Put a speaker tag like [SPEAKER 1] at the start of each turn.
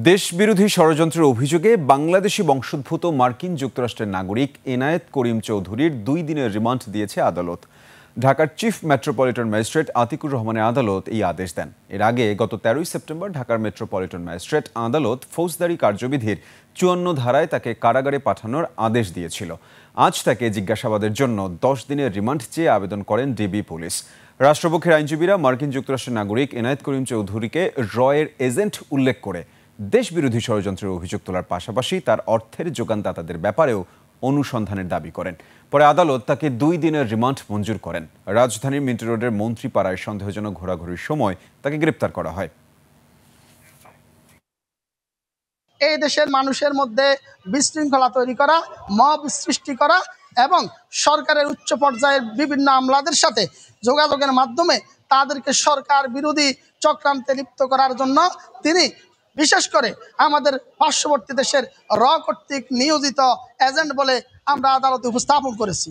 [SPEAKER 1] দেশবিরোধী ষড়যন্ত্রের অভিযোগে বাংলাদেশি বংশোদ্ভূত মার্কিন যুক্তরাষ্ট্রের নাগরিক এনায়েত করিম চৌধুরীর 2 দিনের রিমান্ড দিয়েছে আদালত। ঢাকার চিফ মেট্রোপলিটন ম্যাজিস্ট্রেট আতিকুর রহমানের আদালত এই আদেশ দেন। এর আগে গত 13 সেপ্টেম্বর ঢাকার মেট্রোপলিটন ম্যাজিস্ট্রেট আদালত ফৌজদারি কার্যবিধির 54 ধারায় তাকে কারাগারে পাঠানোর আদেশ দিয়েছিল। আজ তাকে জিজ্ঞাসাবাদের জন্য 10 দিনের রিমান্ড চেয়ে আবেদন করেন ডিবি পুলিশ। রাষ্ট্রপক্ষের আইনজীবীরা মার্কিন যুক্তরাষ্ট্রের নাগরিক এনায়েত করিম চৌধুরীকে রয়ের এজেন্ট উল্লেখ করে দেশবিরোধী ষড়যন্ত্রের অভিযোগ তোলার পাশাপাশি তার অর্থের যোগানদাতাদের ব্যাপারেও অনুসন্ধানের দাবি করেন। পরে আদালত তাকে 2 দিনের রিমান্ড মঞ্জুর করেন। রাজধানীর মিন্টো রোডের মন্ত্রীপাড়ায় সন্দেহজনক ঘোরাঘুরির সময় তাকে গ্রেপ্তার করা হয়।
[SPEAKER 2] এই দেশের মানুষের মধ্যে বিশৃঙ্খলা তৈরি করা, মব সৃষ্টি করা এবং সরকারের উচ্চ পর্যায়ের বিভিন্ন আমলাদের সাথে যোগাযোগের মাধ্যমে তাদেরকে সরকার বিরোধী চক্রান্তে লিপ্ত করার জন্য তিনি বিশেষ করে আমাদের পার্শ্ববর্তী দেশের কর্তৃক নিয়োজিত এজেন্ট বলে আমরা আদালতে উপস্থাপন করেছি।